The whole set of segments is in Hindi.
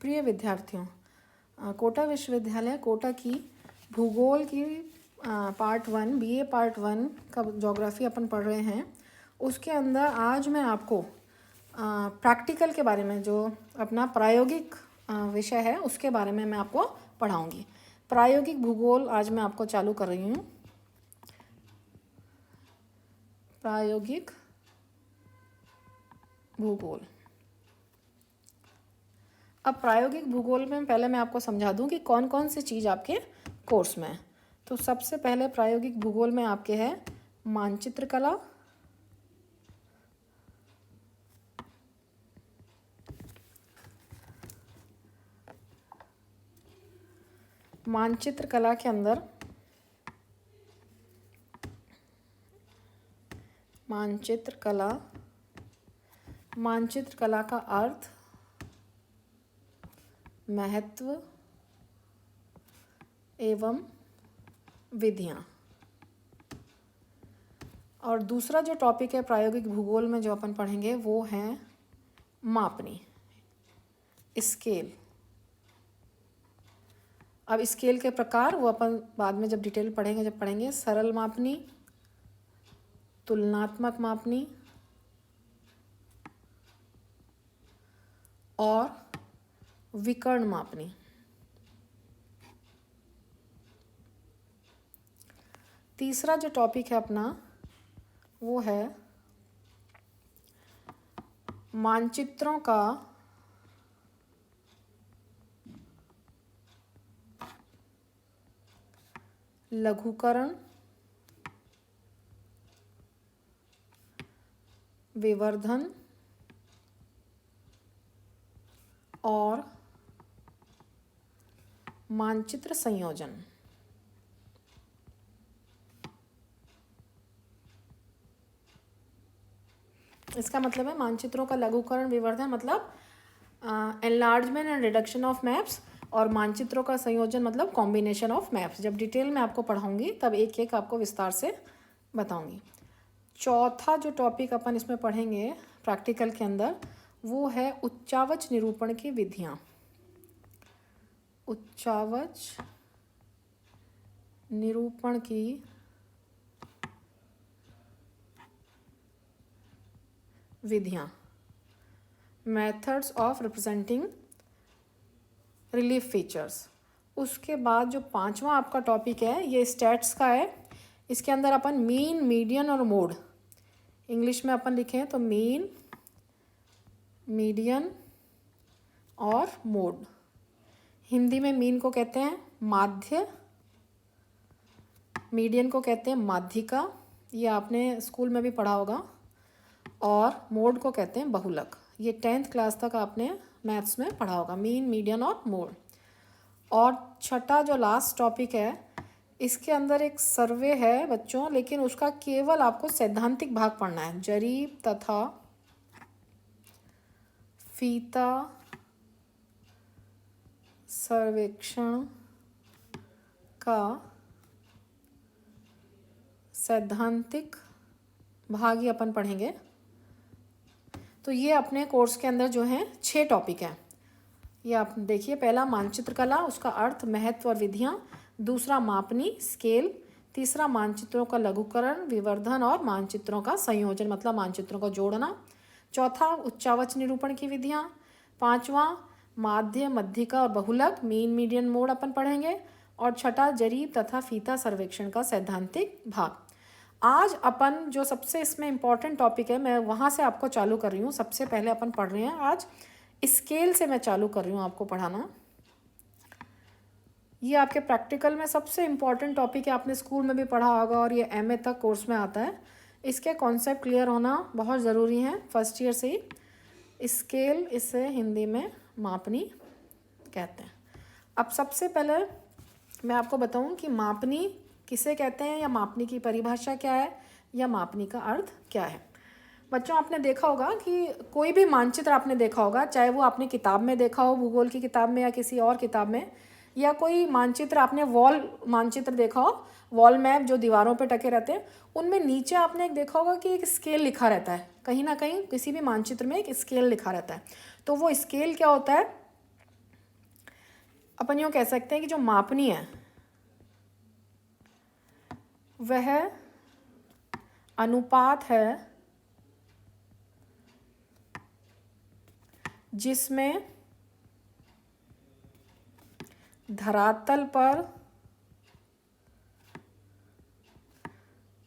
प्रिय विद्यार्थियों, कोटा विश्वविद्यालय कोटा की भूगोल की पार्ट 1 बीए पार्ट 1 का ज्योग्राफी अपन पढ़ रहे हैं। उसके अंदर आज मैं आपको प्रैक्टिकल के बारे में, जो अपना प्रायोगिक विषय है उसके बारे में मैं आपको पढ़ाऊंगी। प्रायोगिक भूगोल आज मैं आपको चालू कर रही हूँ। प्रायोगिक भूगोल। अब प्रायोगिक भूगोल में पहले मैं आपको समझा दूं कि कौन कौन सी चीज़ आपके कोर्स में है। तो सबसे पहले प्रायोगिक भूगोल में आपके है मानचित्र कला, मानचित्र कला के अंदर मानचित्र कला का अर्थ, महत्व एवं विधियां। और दूसरा जो टॉपिक है प्रायोगिक भूगोल में जो अपन पढ़ेंगे वो है मापनी, स्केल। अब स्केल के प्रकार वो अपन बाद में जब डिटेल पढ़ेंगे, जब पढ़ेंगे सरल मापनी, तुलनात्मक मापनी और विकर्ण मापनी। तीसरा जो टॉपिक है अपना वो है मानचित्रों का लघुकरण, विवर्धन और मानचित्र संयोजन। इसका मतलब है मानचित्रों का लघुकरण, विवर्धन मतलब enlargement and reduction of maps, और मानचित्रों का संयोजन मतलब कॉम्बिनेशन ऑफ मैप्स। जब डिटेल में आपको पढ़ाऊंगी तब एक एक आपको विस्तार से बताऊंगी। चौथा जो टॉपिक अपन इसमें पढ़ेंगे प्रैक्टिकल के अंदर वो है उच्चावच निरूपण की विधियां। उच्चावच निरूपण की विधियां, methods of representing relief features. उसके बाद जो पांचवा आपका टॉपिक है ये स्टैट्स का है। इसके अंदर अपन मीन, मीडियन और मोड, इंग्लिश में अपन लिखें तो मीन, मीडियन और मोड। हिंदी में मीन को कहते हैं माध्य, मीडियन को कहते हैं माध्यिका, ये आपने स्कूल में भी पढ़ा होगा, और मोड को कहते हैं बहुलक। ये 10th क्लास तक आपने मैथ्स में पढ़ा होगा, मीन, मीडियन और मोड। और छठा जो लास्ट टॉपिक है इसके अंदर एक सर्वे है बच्चों, लेकिन उसका केवल आपको सैद्धांतिक भाग पढ़ना है। जरीब तथा फीता सर्वेक्षण का सैद्धांतिक भाग ही अपन पढ़ेंगे। तो ये अपने कोर्स के अंदर जो है 6 टॉपिक हैं। ये आप देखिए, पहला मानचित्र कला, उसका अर्थ, महत्व और विधियां। दूसरा मापनी, स्केल। तीसरा मानचित्रों का लघुकरण, विवर्धन और मानचित्रों का संयोजन मतलब मानचित्रों को जोड़ना। चौथा उच्चावच निरूपण की विधियां। पांचवा माध्य, मध्यिका और बहुलक, मीन, मीडियन, मोड अपन पढ़ेंगे। और छठा जरीब तथा फीता सर्वेक्षण का सैद्धांतिक भाग। आज अपन जो सबसे इसमें इम्पॉर्टेंट टॉपिक है मैं वहाँ से आपको चालू कर रही हूँ। सबसे पहले अपन पढ़ रहे हैं आज स्केल से, मैं चालू कर रही हूँ आपको पढ़ाना। ये आपके प्रैक्टिकल में सबसे इम्पॉर्टेंट टॉपिक है, आपने स्कूल में भी पढ़ा होगा और ये MA तक कोर्स में आता है। इसके कॉन्सेप्ट क्लियर होना बहुत ज़रूरी है फर्स्ट ईयर से ही। स्केल, इसे हिंदी में मापनी कहते हैं। अब सबसे पहले मैं आपको बताऊं कि मापनी किसे कहते हैं, या मापनी की परिभाषा क्या है, या मापनी का अर्थ क्या है। बच्चों आपने देखा होगा कि कोई भी मानचित्र आपने देखा होगा, चाहे वो आपने किताब में देखा हो, भूगोल की किताब में या किसी और किताब में, या कोई मानचित्र आपने वॉल मानचित्र देखा हो, वॉल मैप जो दीवारों पे टके रहते हैं, उनमें नीचे आपने एक देखा होगा कि एक स्केल लिखा रहता है। कहीं ना कहीं किसी भी मानचित्र में एक स्केल लिखा रहता है। तो वो स्केल क्या होता है, अपन यूँ कह सकते हैं कि जो मापनी है वह अनुपात है जिसमें धरातल पर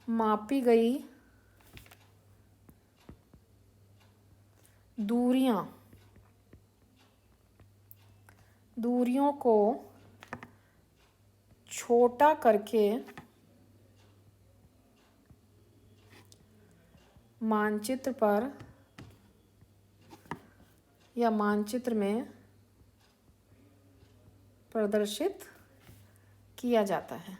मापी गई दूरियों को छोटा करके मानचित्र पर या मानचित्र में प्रदर्शित किया जाता है।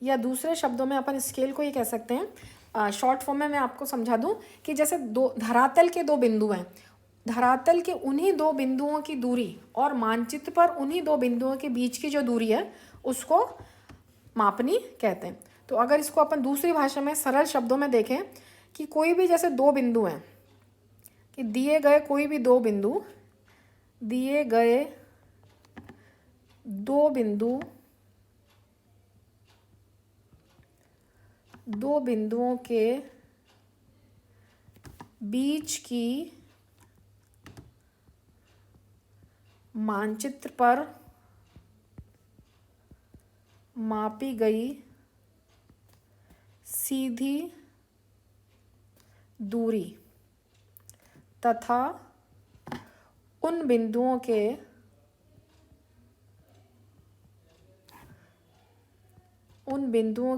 या दूसरे शब्दों में अपन स्केल को ये कह सकते हैं, शॉर्ट फॉर्म में मैं आपको समझा दूं कि जैसे दो धरातल के दो बिंदु हैं, धरातल के उन्हीं दो बिंदुओं की दूरी और मानचित्र पर उन्हीं दो बिंदुओं के बीच की जो दूरी है उसको मापनी कहते हैं। तो अगर इसको अपन दूसरी भाषा में सरल शब्दों में देखें कि कोई भी जैसे दो बिंदु हैं, कि दिए गए कोई भी दो बिंदु, दिए गए दो बिंदुओं के बीच की मानचित्र पर मापी गई सीधी दूरी तथा उन बिंदुओं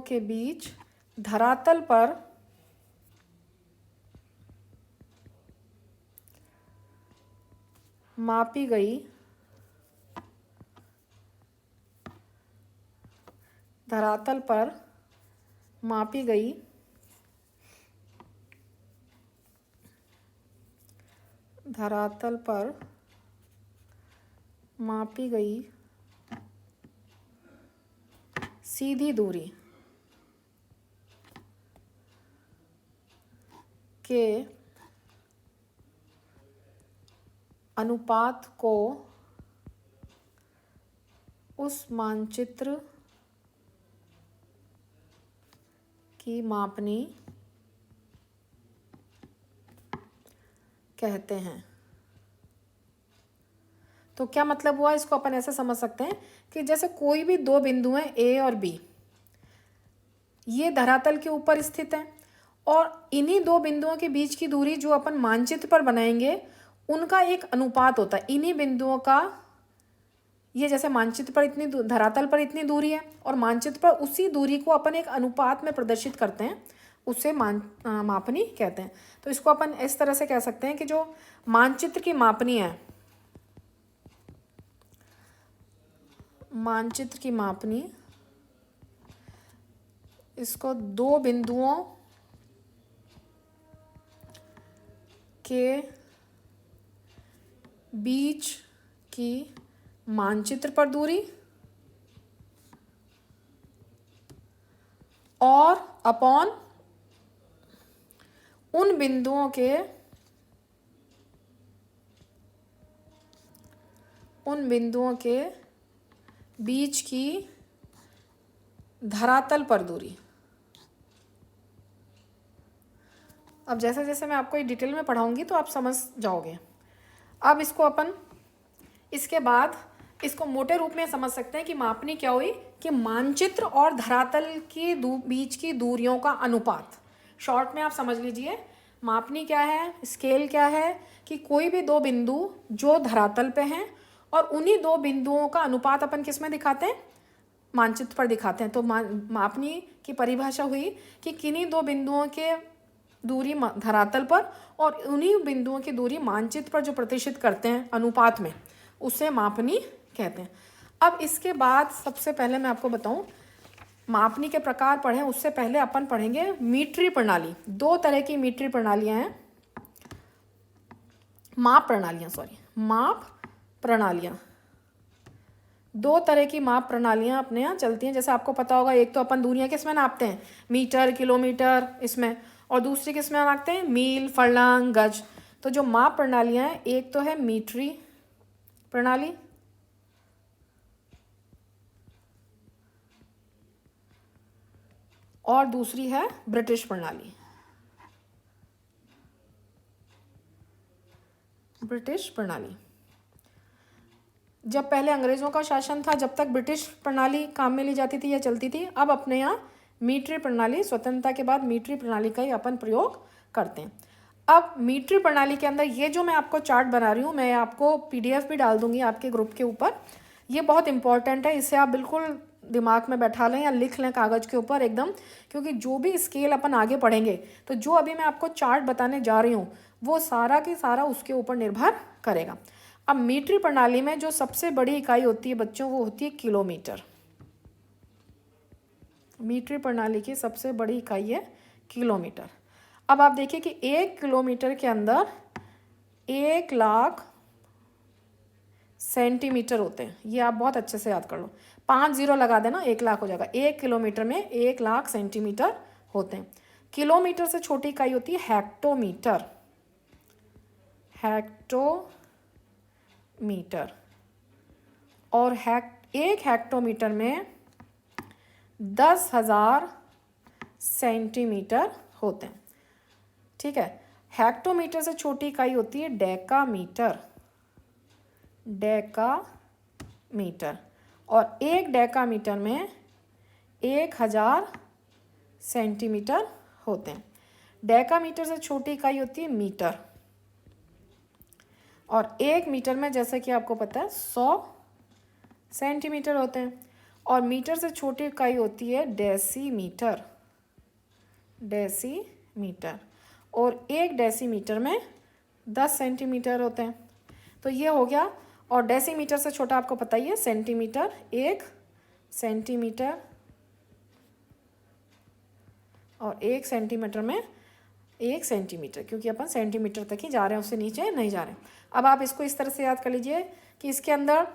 के बीच धरातल पर मापी गई सीधी दूरी के अनुपात को उस मानचित्र की मापनी कहते हैं। तो क्या मतलब हुआ, इसको अपन ऐसे समझ सकते हैं कि जैसे कोई भी दो बिंदु हैं ए और बी, ये धरातल के ऊपर स्थित हैं और इन्हीं दो बिंदुओं के बीच की दूरी जो अपन मानचित्र पर बनाएंगे उनका एक अनुपात होता है। इन्हीं बिंदुओं का, ये जैसे मानचित्र पर इतनी धरातल पर इतनी दूरी है और मानचित्र पर उसी दूरी को अपन एक अनुपात में प्रदर्शित करते हैं, उसे मापनी कहते हैं। तो इसको अपन इस तरह से कह सकते हैं कि जो मानचित्र की मापनी है, मानचित्र की मापनी, इसको दो बिंदुओं के बीच की मानचित्र पर दूरी और अपॉन उन बिंदुओं के बीच की धरातल पर दूरी। अब जैसे जैसे मैं आपको ये डिटेल में पढ़ाऊंगी तो आप समझ जाओगे। अब इसको अपन इसके बाद इसको मोटे रूप में समझ सकते हैं कि मापनी क्या हुई, कि मानचित्र और धरातल के बीच की दूरियों का अनुपात। शॉर्ट में आप समझ लीजिए, मापनी क्या है, स्केल क्या है, कि कोई भी दो बिंदु जो धरातल पे हैं और उन्हीं दो बिंदुओं का अनुपात अपन किस में दिखाते हैं, मानचित्र पर दिखाते हैं। तो मापनी की परिभाषा हुई कि किन्हीं दो बिंदुओं के दूरी धरातल पर और उन्हीं बिंदुओं की दूरी मानचित्र पर जो प्रतिष्ठित करते हैं अनुपात में, उसे मापनी कहते हैं। अब इसके बाद सबसे पहले मैं आपको बताऊं, मापनी के प्रकार पढ़ें उससे पहले अपन पढ़ेंगे मीट्री प्रणाली। दो तरह की मीट्री प्रणालियां हैं, माप प्रणालियां। दो तरह की माप प्रणालियां अपने यहाँ चलती हैं। जैसे आपको पता होगा, एक तो अपन दूरियां किस में नापते हैं, मीटर, किलोमीटर इसमें, और दूसरी किस में नापते हैं, मील, फर्लंग, गज। तो जो माप प्रणालियाँ हैं, एक तो है मीट्री प्रणाली, और दूसरी है ब्रिटिश प्रणाली। ब्रिटिश प्रणाली, जब पहले अंग्रेज़ों का शासन था, जब तक ब्रिटिश प्रणाली काम में ली जाती थी या चलती थी। अब अपने यहाँ मीट्री प्रणाली, स्वतंत्रता के बाद मीट्री प्रणाली का ही अपन प्रयोग करते हैं। अब मीट्री प्रणाली के अंदर ये जो मैं आपको चार्ट बना रही हूँ, मैं आपको PDF भी डाल दूँगी आपके ग्रुप के ऊपर। ये बहुत इंपॉर्टेंट है, इसे आप बिल्कुल दिमाग में बैठा लें या लिख लें कागज़ के ऊपर एकदम, क्योंकि जो भी स्केल अपन आगे पढ़ेंगे तो जो अभी मैं आपको चार्ट बताने जा रही हूँ वो सारा की सारा उसके ऊपर निर्भर करेगा। अब मीट्री प्रणाली में जो सबसे बड़ी इकाई होती है बच्चों, वो होती है किलोमीटर। मीट्री प्रणाली की सबसे बड़ी इकाई है किलोमीटर। अब आप देखिए कि 1 किलोमीटर के अंदर 1,00,000 सेंटीमीटर होते हैं। ये आप बहुत अच्छे से याद कर लो, 5 जीरो लगा देना, 1,00,000 हो जाएगा। 1 किलोमीटर में 1,00,000 सेंटीमीटर होते हैं। किलोमीटर से छोटी इकाई होती है हेक्टोमीटर। हेक्टोमीटर, और एक हेक्टोमीटर में 10,000 सेंटीमीटर होते हैं। ठीक है। हेक्टोमीटर से छोटी इकाई होती है डेकामीटर। डेकामीटर, और एक डेकामीटर में 1,000 सेंटीमीटर होते हैं। डेकामीटर से छोटी इकाई होती है मीटर, और 1 मीटर में जैसे कि आपको पता है 100 सेंटीमीटर होते हैं। और मीटर से छोटी इकाई होती है डेसीमीटर। डेसीमीटर, और 1 डेसीमीटर में 10 सेंटीमीटर होते हैं। तो ये हो गया। और डेसीमीटर से छोटा आपको पता ही है सेंटीमीटर। 1 सेंटीमीटर, और 1 सेंटीमीटर में 1 सेंटीमीटर, क्योंकि अपन सेंटीमीटर तक ही जा रहे हैं, उससे नीचे नहीं जा रहे हैं। अब आप इसको इस तरह से याद कर लीजिए कि इसके अंदर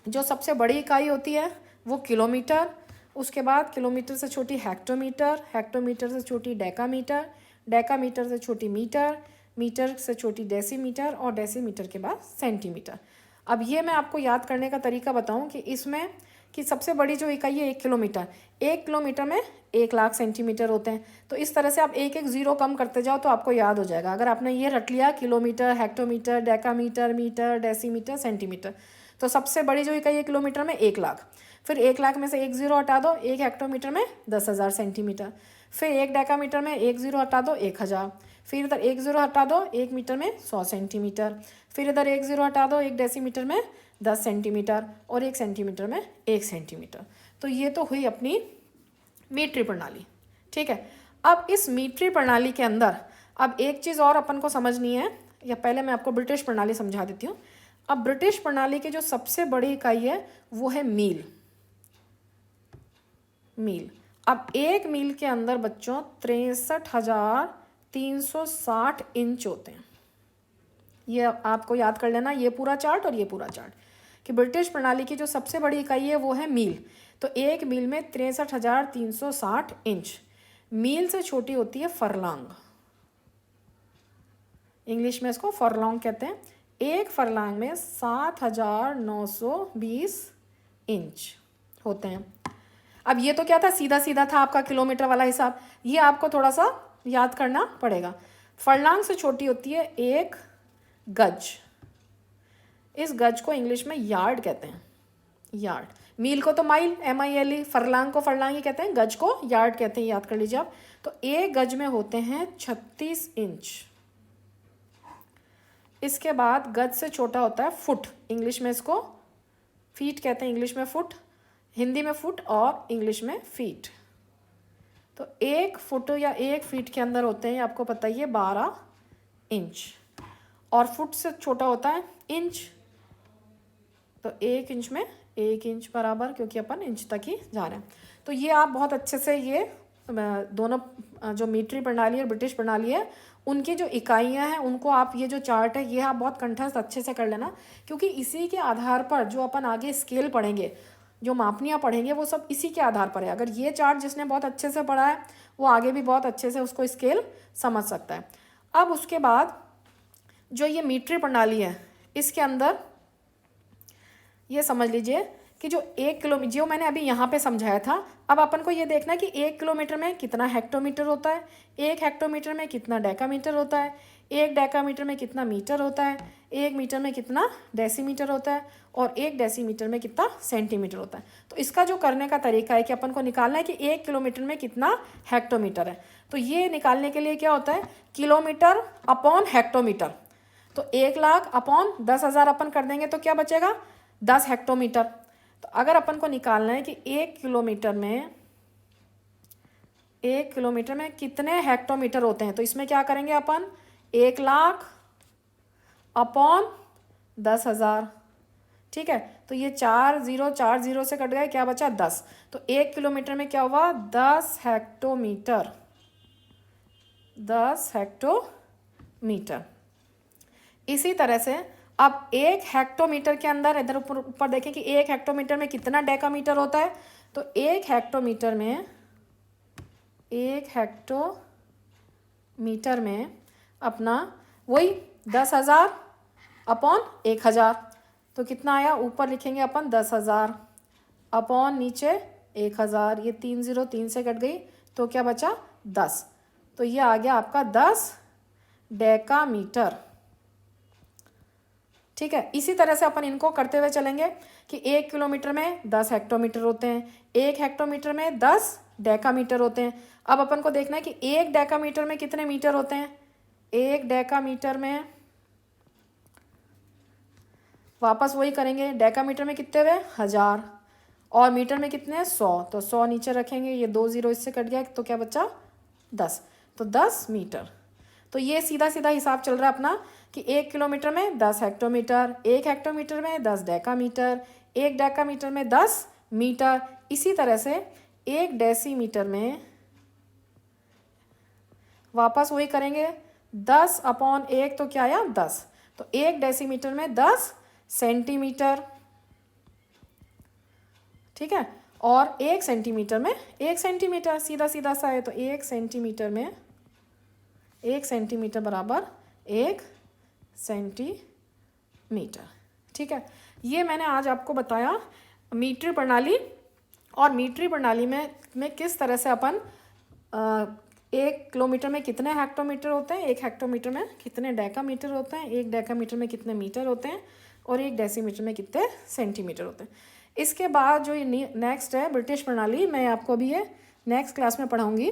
जो सबसे बड़ी इकाई होती है वो किलोमीटर, उसके बाद किलोमीटर से छोटी हेक्टोमीटर, हेक्टोमीटर से छोटी डेकामीटर, डेकामीटर से छोटी मीटर, मीटर से छोटी डेसीमीटर, और डेसीमीटर के बाद सेंटीमीटर। अब ये मैं आपको याद करने का तरीका बताऊं कि इसमें कि सबसे बड़ी जो इकाई है 1 किलोमीटर, 1 किलोमीटर में 1,00,000 सेंटीमीटर होते हैं। तो इस तरह से आप एक एक ज़ीरो कम करते जाओ तो आपको याद हो जाएगा। अगर आपने ये रट लिया kilometre, hectometre, decametre, metre, decimetre, centimetre, तो सबसे बड़ी जो इकाई है किलोमीटर में 1,00,000। फिर 1,00,000 में से 1 ज़ीरो हटा दो, 1 हेक्टोमीटर में 10,000 सेंटीमीटर। फिर 1 डेकामीटर में 1 ज़ीरो हटा दो, 1,000। फिर इधर 1 ज़ीरो हटा दो, 1 मीटर में 100 सेंटीमीटर। फिर इधर 1 ज़ीरो हटा दो, 1 डेसीमीटर में 10 सेंटीमीटर, और 1 सेंटीमीटर में 1 सेंटीमीटर। तो ये तो हुई अपनी मीट्री प्रणाली। ठीक है। अब इस मीट्री प्रणाली के अंदर अब एक चीज़ और अपन को समझनी है, या पहले मैं आपको ब्रिटिश प्रणाली समझा देती हूँ। अब ब्रिटिश प्रणाली की जो सबसे बड़ी इकाई है वो है मील। मील। अब 1 मील के अंदर बच्चों 63,360 इंच होते हैं। ये आपको याद कर लेना, ये पूरा चार्ट और ये पूरा चार्ट, कि ब्रिटिश प्रणाली की जो सबसे बड़ी इकाई है वो है मील। तो 1 मील में 63,360 इंच। मील से छोटी होती है फरलांग। इंग्लिश में इसको फरलॉन्ग कहते हैं। 1 फरलांग में 7,920 इंच होते हैं। अब ये तो क्या था, सीधा सीधा था आपका किलोमीटर वाला हिसाब। ये आपको थोड़ा सा याद करना पड़ेगा। फरलांग से छोटी होती है 1 गज। इस गज को इंग्लिश में यार्ड कहते हैं। यार्ड। मील को तो माइल, MILE, फरलांग को फरलांग ही कहते हैं, गज को यार्ड कहते हैं, याद कर लीजिए आप। तो 1 गज में होते हैं 36 इंच। इसके बाद गज से छोटा होता है फुट। इंग्लिश में इसको फीट कहते हैं, इंग्लिश में फुट, हिंदी में फुट और इंग्लिश में फीट। तो 1 फुट या 1 फीट के अंदर होते हैं, आपको पता ही है, 12 इंच। और फुट से छोटा होता है इंच। तो 1 इंच में 1 इंच बराबर, क्योंकि अपन इंच तक ही जा रहे हैं। तो ये आप बहुत अच्छे से ये दोनों जो मीट्री प्रणाली और ब्रिटिश प्रणाली है उनकी जो इकाइयां हैं उनको आप, ये जो चार्ट है ये आप बहुत कंठस्थ अच्छे से कर लेना, क्योंकि इसी के आधार पर जो अपन आगे स्केल पढ़ेंगे, जो मापनियाँ पढ़ेंगे, वो सब इसी के आधार पर है। अगर ये चार्ट जिसने बहुत अच्छे से पढ़ा है वो आगे भी बहुत अच्छे से उसको स्केल समझ सकता है। अब उसके बाद जो ये मीट्रिक प्रणाली है इसके अंदर ये समझ लीजिए कि जो 1 किलोमीटर, जो मैंने अभी यहाँ पे समझाया था, अब अपन को ये देखना है कि 1 किलोमीटर में कितना हेक्टोमीटर होता है, 1 हेक्टोमीटर में कितना डेकामीटर होता है, 1 डेकामीटर में कितना मीटर होता है, 1 मीटर में कितना डेसीमीटर होता है, और 1 डेसीमीटर में कितना सेंटीमीटर होता है। तो इसका जो करने का तरीका है कि अपन को निकालना है कि 1 किलोमीटर में कितना हेक्टोमीटर है। तो ये निकालने के लिए क्या होता है, किलोमीटर अपॉन हेक्टोमीटर। तो 1,00,000 अपॉन 10,000 अपन कर देंगे तो क्या बचेगा, 10 हेक्टोमीटर। तो अगर अपन को निकालना है कि 1 किलोमीटर में कितने हेक्टोमीटर होते हैं, तो इसमें क्या करेंगे अपन, 1,00,000 अपॉन 10,000। ठीक है, तो ये 4 से कट गए, क्या बचा 10। तो 1 किलोमीटर में क्या हुआ, 10 हेक्टोमीटर, 10 हेक्टोमीटर। इसी तरह से अब 1 हेक्टोमीटर के अंदर इधर ऊपर देखें कि 1 हेक्टोमीटर में कितना डेकामीटर होता है। तो 1 हेक्टोमीटर में अपना वही 10,000 अपॉन 1,000। तो कितना आया, ऊपर लिखेंगे अपन 10,000 अपॉन नीचे 1,000, ये 3 से कट गई तो क्या बचा 10। तो ये आ गया आपका 10 डेकामीटर। ठीक है, इसी तरह से अपन इनको करते हुए चलेंगे कि 1 किलोमीटर में 10 हेक्टोमीटर होते हैं, 1 हेक्टोमीटर में 10 डेकामीटर होते हैं। अब अपन को देखना है कि 1 डेकामीटर में कितने मीटर होते हैं। 1 डेकामीटर में वापस वही करेंगे, डेकामीटर में कितने हुए 1000 और मीटर में कितने 100। तो 100 नीचे रखेंगे, ये 2 0 इससे कट गया तो क्या बचा 10। तो 10 मीटर। तो ये सीधा सीधा हिसाब चल रहा है अपना कि 1 किलोमीटर में 10 हेक्टोमीटर, 1 हेक्टोमीटर में 10 डेकामीटर, 1 डेकामीटर में 10 मीटर। इसी तरह से 1 डेसीमीटर में वापस वही करेंगे, 10 अपॉन 1 तो क्या आया 10। तो 1 डेसीमीटर में 10 सेंटीमीटर। ठीक है, और 1 सेंटीमीटर में 1 सेंटीमीटर, सीधा सीधा सा है। तो 1 सेंटीमीटर में 1 सेंटीमीटर बराबर 1 सेंटीमीटर। ठीक है, ये मैंने आज आपको बताया मीट्रिक प्रणाली, और मीट्रिक प्रणाली में किस तरह से अपन 1 किलोमीटर में कितने हेक्टोमीटर होते हैं, 1 हेक्टोमीटर में कितने डेकामीटर होते हैं, 1 डेकामीटर में कितने मीटर होते हैं, और 1 डेसीमीटर में कितने सेंटीमीटर होते हैं। इसके बाद जो ये नेक्स्ट है ब्रिटिश प्रणाली, मैं आपको अभी ये नेक्स्ट क्लास में पढ़ाऊँगी।